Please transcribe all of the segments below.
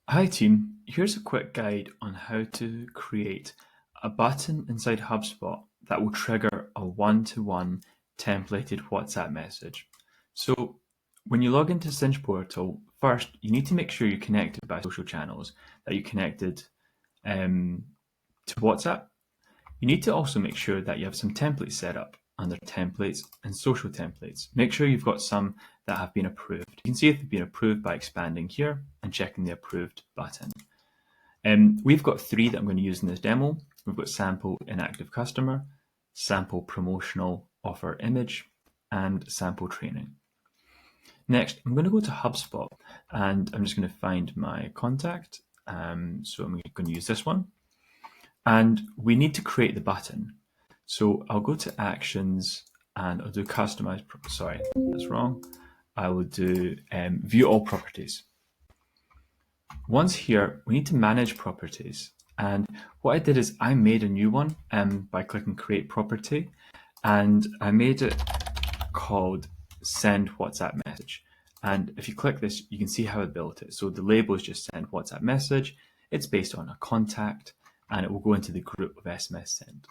Hi team, here's a quick guide on how to create a button inside HubSpot that will trigger a one-to-one templated WhatsApp message. So when you log into Sinch portal, first you need to make sure you're connected by social channels, that you connected to WhatsApp. You need to also make sure that you have some templates set up under templates and social templates. Make sure you've got some that have been approved. You can see if they've been approved by expanding here and checking the approved button. We've got three that I'm going to use in this demo. We've got sample inactive customer, sample promotional offer image, and sample training. Next, I'm going to go to HubSpot and I'm just going to find my contact. So I'm going to use this one. And we need to create the button. So I'll go to actions and I'll do customize. Sorry, that's wrong. I will do view all properties. Once here, we need to manage properties. And what I did is I made a new one by clicking create property. And I made it called send WhatsApp message. And if you click this, you can see how I built it. So the label is just send WhatsApp message. It's based on a contact and it will go into the group of SMS send.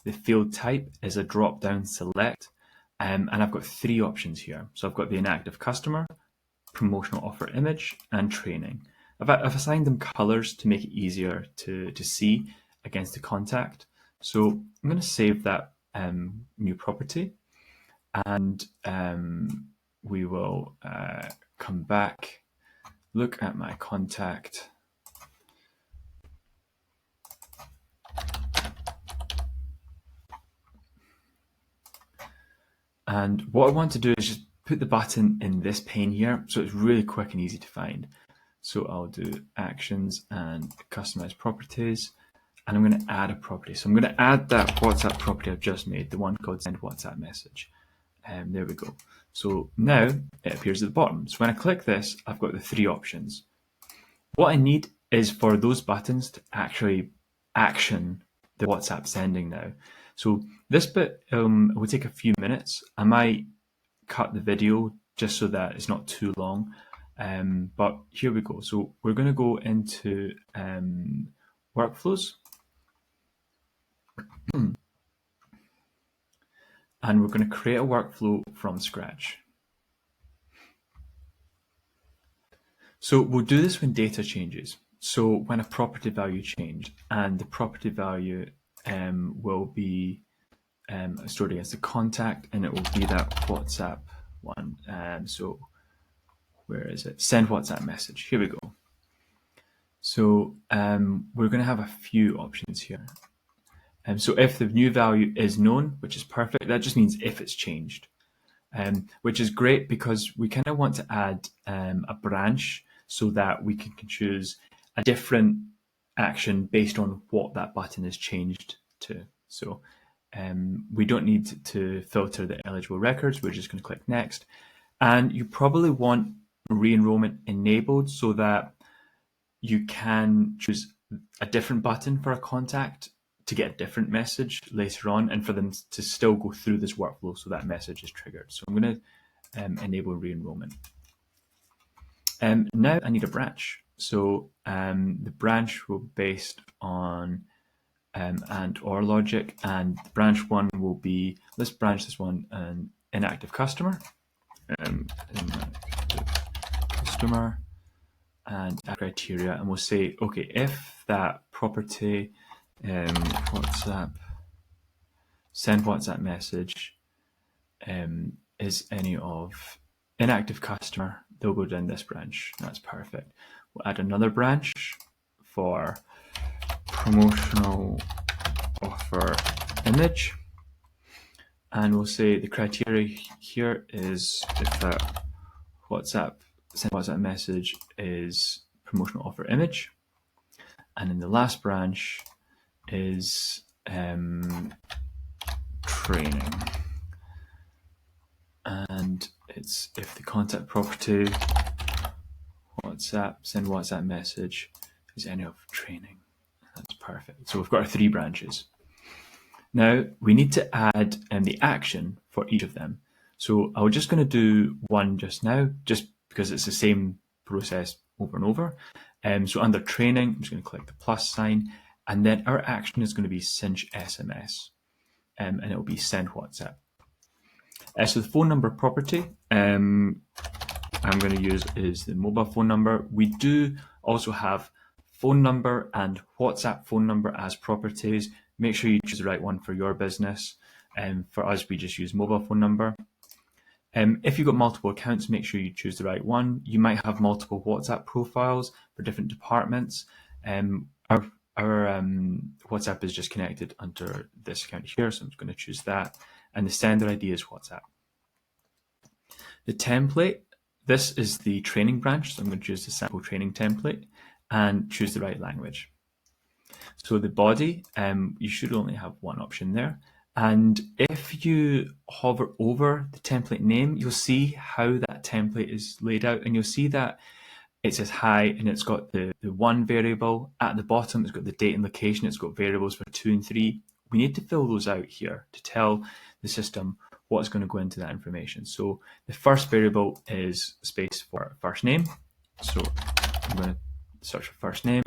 The field type is a drop-down select, and I've got three options here. So I've got the inactive customer, promotional offer image, and training. I've assigned them colors to make it easier to see against the contact. So I'm going to save that new property, and we will come back, look at my contact, and what I want to do is just put the button in this pane here, so it's really quick and easy to find. So I'll do actions and customize properties, and I'm going to add a property. So I'm going to add that WhatsApp property I've just made, the one called send WhatsApp message. There we go. So now it appears at the bottom. So when I click this, I've got the three options. What I need is for those buttons to actually action the WhatsApp sending now. So this bit will take a few minutes. I might cut the video just so that it's not too long. But here we go. So we're going to go into workflows. And we're going to create a workflow from scratch. So we'll do this when data changes. So when a property value changed, and the property value will be stored against the contact, and it will be that WhatsApp one. So where is it? Send WhatsApp message. Here we go. So we're going to have a few options here. So if the new value is known, which is perfect, that just means if it's changed, which is great because we kind of want to add a branch so that we can choose a different action based on what that button is changed to. So we don't need to filter the eligible records. We're just going to click next. And you probably want re-enrollment enabled so that you can choose a different button for a contact to get a different message later on and for them to still go through this workflow so that message is triggered. So I'm going to enable re-enrollment. Now I need a branch. So the branch will be based on and or logic, and branch one will be, let's branch this one an inactive customer. Inactive customer and a criteria, and we'll say, okay, if that property WhatsApp send WhatsApp message is any of inactive customer, they'll go down this branch. That's perfect. We'll add another branch for promotional offer image, and we'll say the criteria here is if that WhatsApp send WhatsApp message is promotional offer image, and in the last branch is training, and it's if the contact property WhatsApp send WhatsApp message is any of training. That's perfect. So we've got our three branches. Now we need to add the action for each of them. So I'm just going to do one just now, just because it's the same process over and over. So under training, I'm just going to click the plus sign, and then our action is going to be Sinch SMS, and it will be send WhatsApp. So the phone number property I'm going to use is the mobile phone number. We do also have phone number and WhatsApp phone number as properties. Make sure you choose the right one for your business. For us, we just use mobile phone number. If you've got multiple accounts, make sure you choose the right one. You might have multiple WhatsApp profiles for different departments. Our WhatsApp is just connected under this account here, so I'm just going to choose that. And the sender ID is WhatsApp. The template, this is the training branch, so I'm going to choose the sample training template and choose the right language. So the body, you should only have one option there. And if you hover over the template name, you'll see how that template is laid out, and you'll see that it says hi, and it's got the one variable at the bottom. It's got the date and location. It's got variables for 2 and 3. We need to fill those out here to tell the system what's going to go into that information. So the first variable is space for first name. So I'm going to search for first name.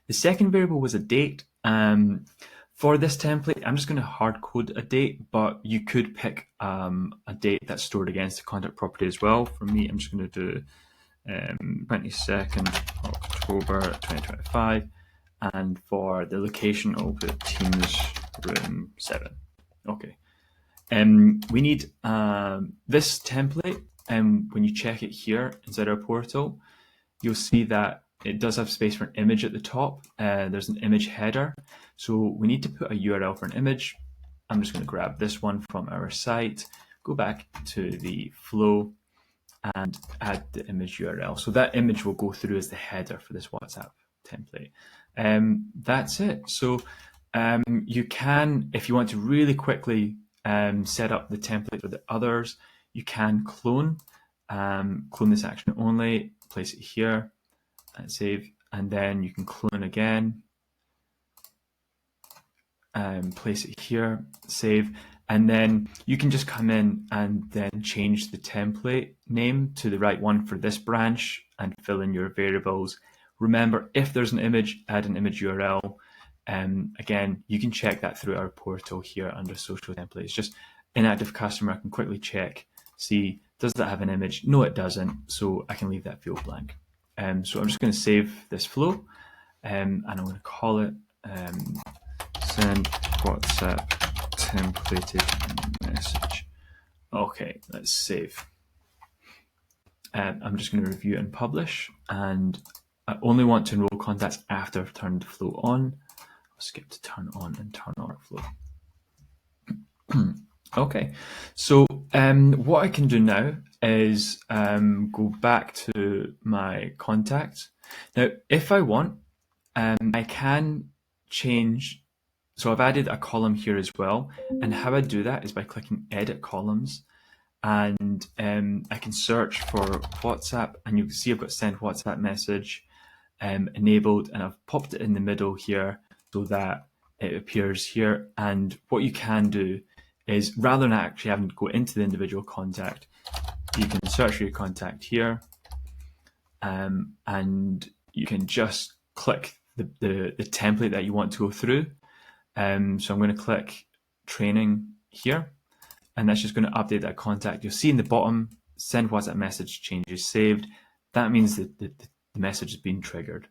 The second variable was a date. For this template, I'm just going to hard code a date, but you could pick a date that's stored against the contact property as well. For me, I'm just going to do 22nd October 2025, and for the location, I'll put Teams Room 7. Okay. We need this template, and when you check it here inside our portal, you'll see that it does have space for an image at the top. There's an image header. So we need to put a URL for an image. I'm just going to grab this one from our site, go back to the flow and add the image URL. So that image will go through as the header for this WhatsApp template. That's it. So you can, if you want to really quickly set up the template for the others, you can clone this action only, place it here, and save, and then you can clone again, place it here, save, and then you can just come in and then change the template name to the right one for this branch and fill in your variables. Remember, if there's an image, add an image URL. Again, you can check that through our portal here under social templates. Just inactive customer, I can quickly check, see, does that have an image? No, it doesn't, so I can leave that field blank. So I'm just going to save this flow, and I'm going to call it send WhatsApp templated message. Okay, let's save. I'm just going to review and publish, and I only want to enroll contacts after I've turned the flow on. I'll skip to turn on and turn on workflow. Okay, so what I can do now is go back to my contacts. Now, if I want, I can change. So I've added a column here as well. And how I do that is by clicking Edit Columns. And I can search for WhatsApp, and you can see I've got Send WhatsApp Message enabled, and I've popped it in the middle here so that it appears here. And what you can do is, rather than actually having to go into the individual contact, you can search for your contact here, and you can just click the template that you want to go through. So I'm going to click training here, and that's just going to update that contact. You'll see in the bottom, send WhatsApp message changes saved. That means that the message has been triggered.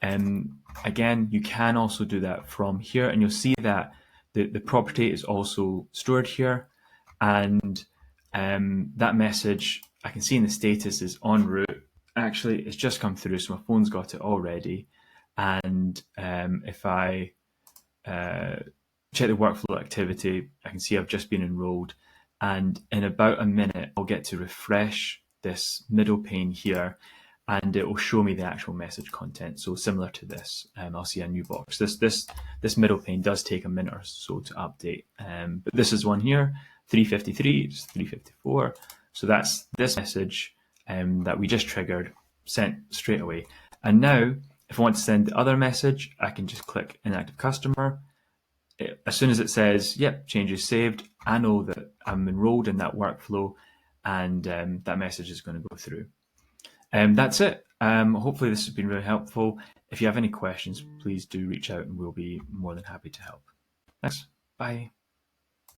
Again, you can also do that from here, and you'll see that the property is also stored here, and that message I can see in the status is en route. Actually, it's just come through, so my phone's got it already. And if I check the workflow activity, I can see I've just been enrolled, and in about a minute I'll get to refresh this middle pane here, and it will show me the actual message content. So similar to this, I'll see a new box. This middle pane does take a minute or so to update, but this is one here, 353, it's 354. So that's this message that we just triggered, sent straight away. And now, if I want to send the other message, I can just click Inactive Customer. As soon as it says, yep, changes saved, I know that I'm enrolled in that workflow, and that message is going to go through. That's it. Hopefully this has been really helpful. If you have any questions, please do reach out and we'll be more than happy to help. Thanks. Bye.